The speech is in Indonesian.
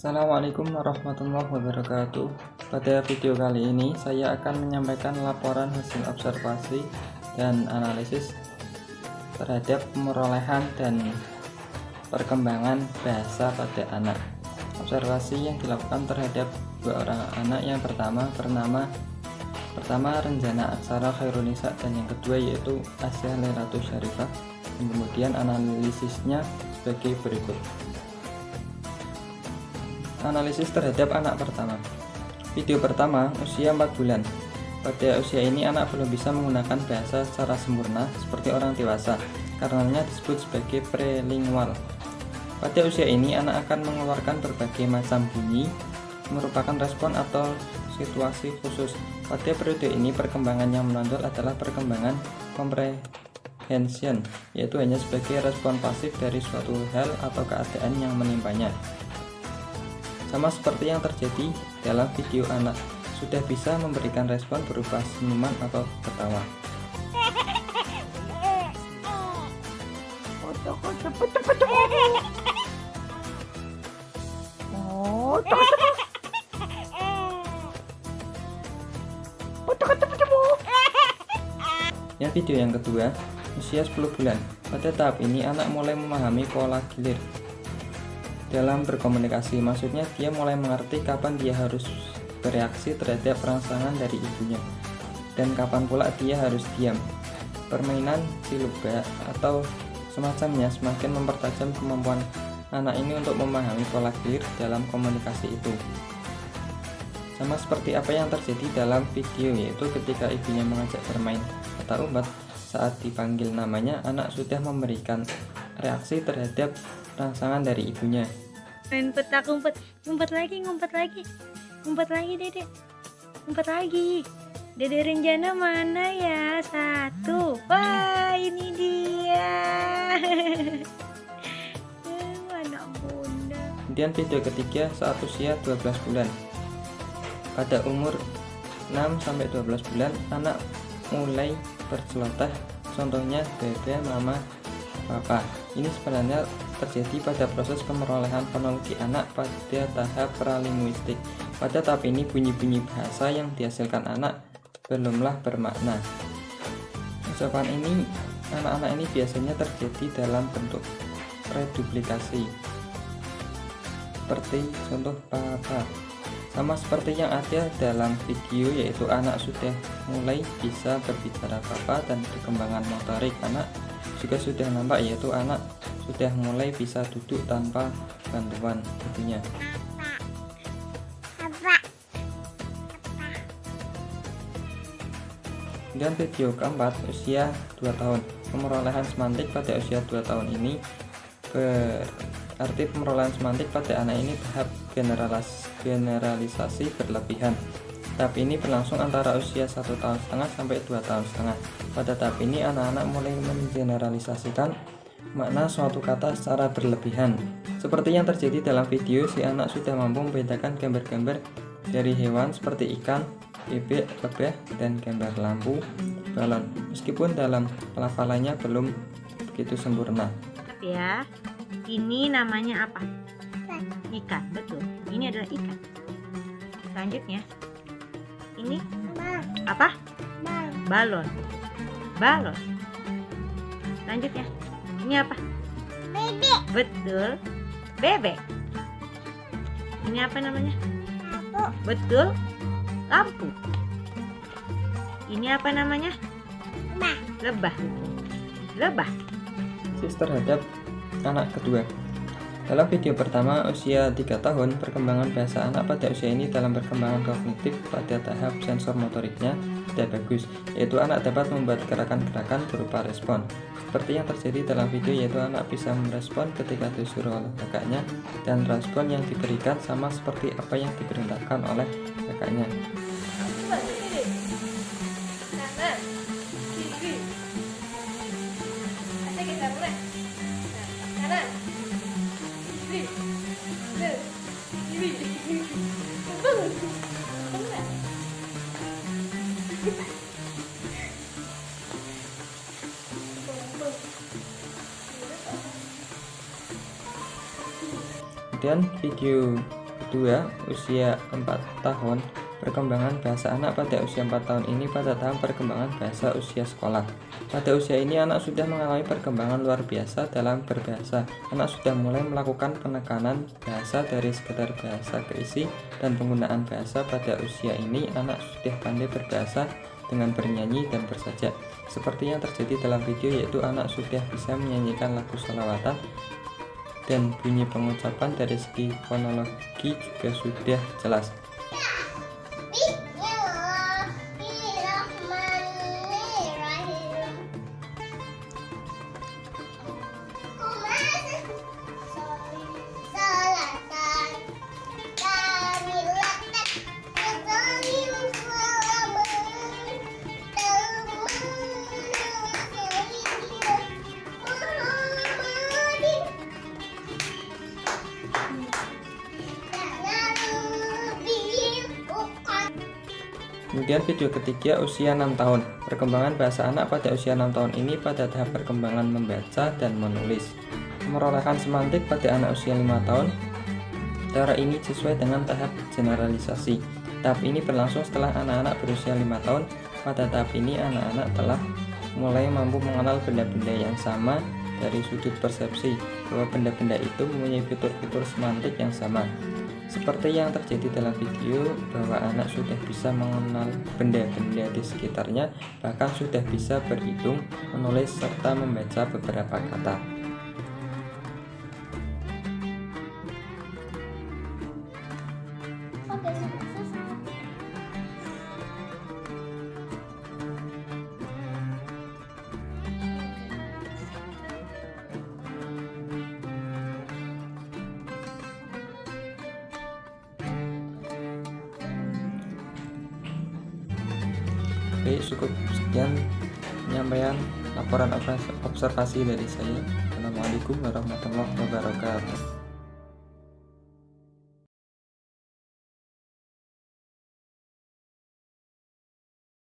Assalamualaikum warahmatullahi wabarakatuh. Pada video kali ini saya akan menyampaikan laporan hasil observasi dan analisis terhadap perolehan dan perkembangan bahasa pada anak. Observasi yang dilakukan terhadap dua orang anak, yang pertama Renjana Aksara Khairunisa dan yang kedua yaitu Asya Leratus Syarifah. Kemudian analisisnya sebagai berikut. Analisis terhadap anak pertama. Video pertama, usia 4 bulan. Pada usia ini anak belum bisa menggunakan bahasa secara sempurna seperti orang dewasa, karenanya disebut sebagai prelingual. Pada usia ini anak akan mengeluarkan berbagai macam bunyi, merupakan respon atau situasi khusus. Pada periode ini perkembangan yang menonjol adalah perkembangan comprehension, yaitu hanya sebagai respon pasif dari suatu hal atau keadaan yang menimpanya. Sama seperti yang terjadi dalam video, anak sudah bisa memberikan respon berupa senyuman atau ketawa. Yang video yang kedua, usia 10 bulan. Pada tahap ini anak mulai memahami pola gilir dalam berkomunikasi, maksudnya dia mulai mengerti kapan dia harus bereaksi terhadap rangsangan dari ibunya dan kapan pula dia harus diam. Permainan siluba atau semacamnya semakin mempertajam kemampuan anak ini untuk memahami pola gilir dalam komunikasi itu. Sama seperti apa yang terjadi dalam video, yaitu ketika ibunya mengajak bermain kata umpet, saat dipanggil namanya anak sudah memberikan reaksi terhadap rangsangan dari ibunya. Main petak umpet lagi, ngumpet lagi Dede, ngumpet lagi. Dede Renjana mana ya? 1. Wah, ini dia. Anak bunda. Kemudian video ketiga saat usia 12 bulan. Pada umur 6-12 bulan anak mulai berceloteh, contohnya bebe, mama, papa. Ini sebenarnya terjadi pada proses pemerolehan fonologi anak pada tahap pralinguistik. Pada tahap ini bunyi-bunyi bahasa yang dihasilkan anak belumlah bermakna. Ucapan ini anak-anak ini biasanya terjadi dalam bentuk reduplikasi, seperti contoh papa. Sama seperti yang ada dalam video, yaitu anak sudah mulai bisa berbicara papa dan perkembangan motorik anak juga sudah nampak, yaitu anak sudah mulai bisa duduk tanpa bantuan ibunya. Dan video keempat, usia 2 tahun. Pemerolehan semantik pada usia 2 tahun ini berarti pemerolehan semantik pada anak ini tahap generalisasi berlebihan. Tahap ini berlangsung antara usia 1,5 tahun sampai 2,5 tahun. Pada tahap ini anak-anak mulai mengeneralisasikan makna suatu kata secara berlebihan. Seperti yang terjadi dalam video, si anak sudah mampu membedakan gambar-gambar dari hewan seperti ikan, bebek, lebah, dan gambar lampu, balon, meskipun dalam pelafalannya belum begitu sempurna. Ya, ini namanya apa? Ikan, betul. Ini adalah ikan. Selanjutnya, ini apa? Balon. Balon. Lanjutnya, ini apa? Bebek. Betul. Bebek. Ini apa namanya? Lampu. Betul. Lampu. Ini apa namanya? Lebah. Lebah. Lebah. Analisis terhadap anak kedua. Dalam video pertama, usia 3 tahun, perkembangan bahasa anak pada usia ini dalam perkembangan kognitif pada tahap sensor motoriknya sudah bagus, yaitu anak dapat membuat gerakan-gerakan berupa respon. Seperti yang terjadi dalam video, yaitu anak bisa merespon ketika disuruh oleh kakaknya, dan respon yang diberikan sama seperti apa yang diperintahkan oleh kakaknya. Kemudian video kedua, usia 4 tahun. Perkembangan bahasa anak pada usia 4 tahun ini pada tahap perkembangan bahasa usia sekolah. Pada usia ini anak sudah mengalami perkembangan luar biasa dalam berbahasa. Anak sudah mulai melakukan penekanan bahasa dari sekedar bahasa ke isi dan penggunaan bahasa. Pada usia ini anak sudah pandai berbahasa dengan bernyanyi dan bersajak. Seperti yang terjadi dalam video, yaitu anak sudah bisa menyanyikan lagu sholawatan dan bunyi pengucapan dari segi fonologi juga sudah jelas. Kemudian video ketiga, usia 6 tahun. Perkembangan bahasa anak pada usia 6 tahun ini pada tahap perkembangan membaca dan menulis. Perolehan semantik pada anak usia 5 tahun. Cara ini sesuai dengan tahap generalisasi. Tahap ini berlangsung setelah anak-anak berusia 5 tahun. Pada tahap ini anak-anak telah mulai mampu mengenal benda-benda yang sama dari sudut persepsi, bahwa benda-benda itu mempunyai fitur-fitur semantik yang sama. Seperti yang terjadi dalam video, bahwa anak sudah bisa mengenal benda-benda di sekitarnya, bahkan sudah bisa berhitung, menulis, serta membaca beberapa kata. Oke, cukup sekian penyampaian laporan observasi dari saya. Assalamualaikum warahmatullahi wabarakatuh.